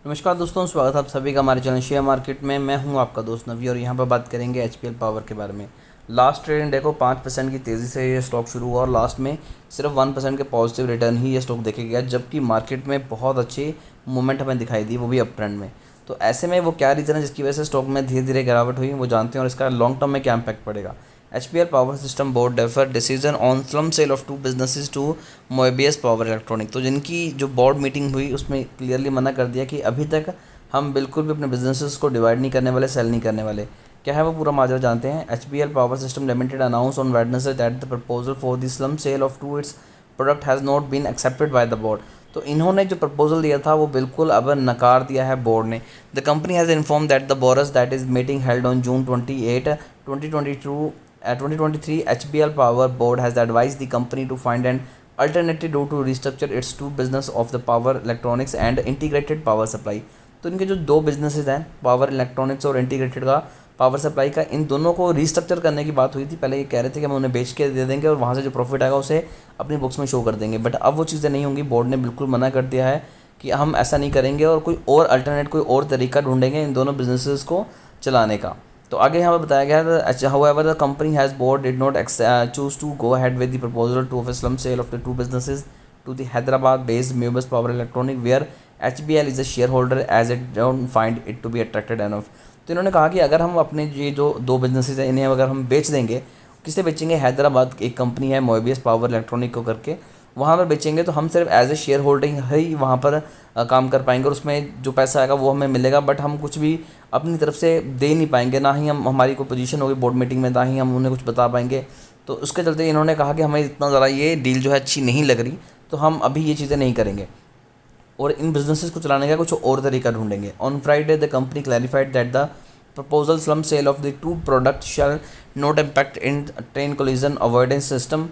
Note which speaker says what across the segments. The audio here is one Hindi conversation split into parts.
Speaker 1: नमस्कार दोस्तों, स्वागत है आप सभी का हमारे चैनल शेयर मार्केट में। मैं हूं आपका दोस्त नवी और यहां पर बात करेंगे एचपीएल पावर के बारे में। लास्ट ट्रेडिंग डे को 5% की तेज़ी से ये स्टॉक शुरू हुआ और लास्ट में सिर्फ 1% के पॉजिटिव रिटर्न ही ये स्टॉक देखे गया, जबकि मार्केट में बहुत अच्छी मूवमेंट हमें दिखाई दी, वो भी अप ट्रेंड में। तो ऐसे में वो क्या रीज़न है जिसकी वजह से स्टॉक में धीरे धीरे गिरावट हुई, वो जानते हैं और इसका लॉन्ग टर्म में क्या इम्पैक्ट पड़ेगा। HPL power system board defer decision on slump sale of 2 businesses to Moebius power electronic. तो जिनकी जो बोर्ड मीटिंग हुई उसमें क्लियरली मना कर दिया कि अभी तक हम बिल्कुल भी अपने बिजनेसेस को डिवाइड नहीं करने वाले, सेल नहीं करने वाले। क्या है वो पूरा माजरा जानते हैं। HPL power system limited announce on Wednesday that the proposal for the slump sale of to its product has not been accepted by the board. तो इन्होंने जो प्रपोजल दिया था वो बिल्कुल अब नकार दिया है बोर्ड ने। The company has inform that the boards that is meeting held on June 28 2023 HPL power board has advise the company to find an alternative due to restructure its two business of the power electronics and integrated power supply. तो इनके जो दो बिजनेसेस हैं, पावर इलेक्ट्रॉनिक्स और इंटीग्रेटेड का पावर सप्लाई का, इन दोनों को रीस्ट्रक्चर करने की बात हुई थी। पहले ये कह रहे थे कि हम उन्हें बेच के दे देंगे और वहाँ से जो प्रॉफिट आएगा उसे अपनी बुक्स में शो कर देंगे, बट अब वो चीज़ें नहीं होंगी। बोर्ड ने बिल्कुल मना कर दिया है कि हम ऐसा नहीं करेंगे और कोई और अल्टरनेट, कोई और तरीका ढूंढेंगे इन दोनों बिजनेसेस को चलाने का। तो आगे यहाँ पर बताया गया है, however the company has board did not choose to go ahead with the proposal to of slump sale of the two businesses to the Hyderabad-based Mubis Power Electronic, where HBL is a shareholder, as it don't find it to be attracted enough। तो इन्होंने कहा कि अगर हम अपने ये जो दो बिजनेसेस हैं इन्हें अगर हम बेच देंगे, किसे बेचेंगे? हैदराबाद एक कंपनी है मोएबियस पावर इलेक्ट्रॉनिक को करके, वहाँ पर बेचेंगे तो हम सिर्फ एज ए शेयर होल्डिंग ही वहाँ पर काम कर पाएंगे और उसमें जो पैसा आएगा वो हमें मिलेगा, बट हम कुछ भी अपनी तरफ से दे नहीं पाएंगे, ना ही हम हमारी कोई पोजीशन होगी बोर्ड मीटिंग में, ना ही हम उन्हें कुछ बता पाएंगे। तो उसके चलते इन्होंने कहा कि हमें इतना ज़्यादा ये डील जो है अच्छी नहीं लग रही, तो हम अभी ये चीज़ें नहीं करेंगे और इन बिजनेसेस को चलाने का कुछ और तरीका ढूंढेंगे। On Friday the company clarified that the proposal slum sale of the to product shall not impact in train collision avoidance system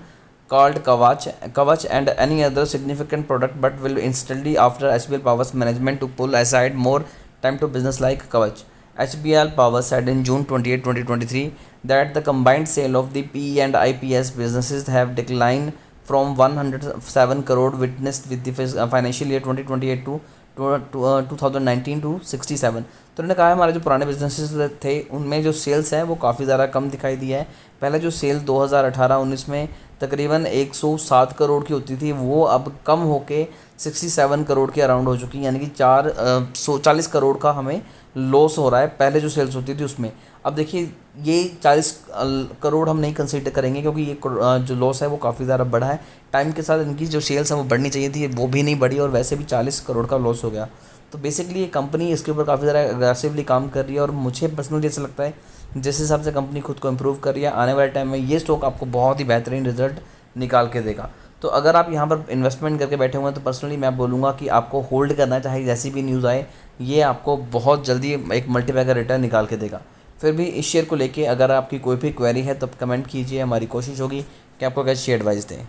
Speaker 1: called Kavach and any other significant product, but will instantly after HBL Power's management to pull aside more time to business like Kavach. HBL Power said in June 28, 2023 that the combined sale of the PE and IPS businesses have declined from 107 crore witnessed with the financial year 2028 to 2019 to 67। तो उन्होंने कहा है हमारे जो पुराने बिजनेसेस थे उनमें जो सेल्स है वो काफ़ी ज़्यादा कम दिखाई दिया है। पहले जो सेल 2018-19 में तकरीबन 107 करोड़ की होती थी, वो अब कम होके 67 करोड़ के अराउंड हो चुकी है, यानी कि 40 करोड़ का हमें लॉस हो रहा है पहले जो सेल्स होती थी उसमें। अब देखिए ये 40 करोड़ हम नहीं कंसीडर करेंगे क्योंकि ये जो लॉस है वो काफ़ी ज़्यादा बड़ा है। टाइम के साथ इनकी जो सेल्स है वो बढ़नी चाहिए थी, वो भी नहीं बढ़ी और वैसे भी 40 करोड़ का लॉस हो गया। तो बेसिकली ये कंपनी इसके ऊपर काफ़ी ज़्यादा एग्रेसिवली काम कर रही है और मुझे पर्सनली ऐसा लगता है जिस हिसाब से कंपनी खुद को इम्प्रूव कर रही है, आने वाले टाइम में ये स्टॉक आपको बहुत ही बेहतरीन रिजल्ट निकाल के देगा। तो अगर आप यहाँ पर इन्वेस्टमेंट करके बैठे हुए हैं तो पर्सनली मैं बोलूँगा कि आपको होल्ड करना है, चाहे जैसी भी न्यूज़ आए, ये आपको बहुत जल्दी एक मल्टीपैकर रिटर्न निकाल के देगा। फिर भी इस शेयर को लेके अगर आपकी कोई भी क्वेरी है तो कमेंट कीजिए, हमारी कोशिश होगी कि आपको कैसी एडवाइस दें।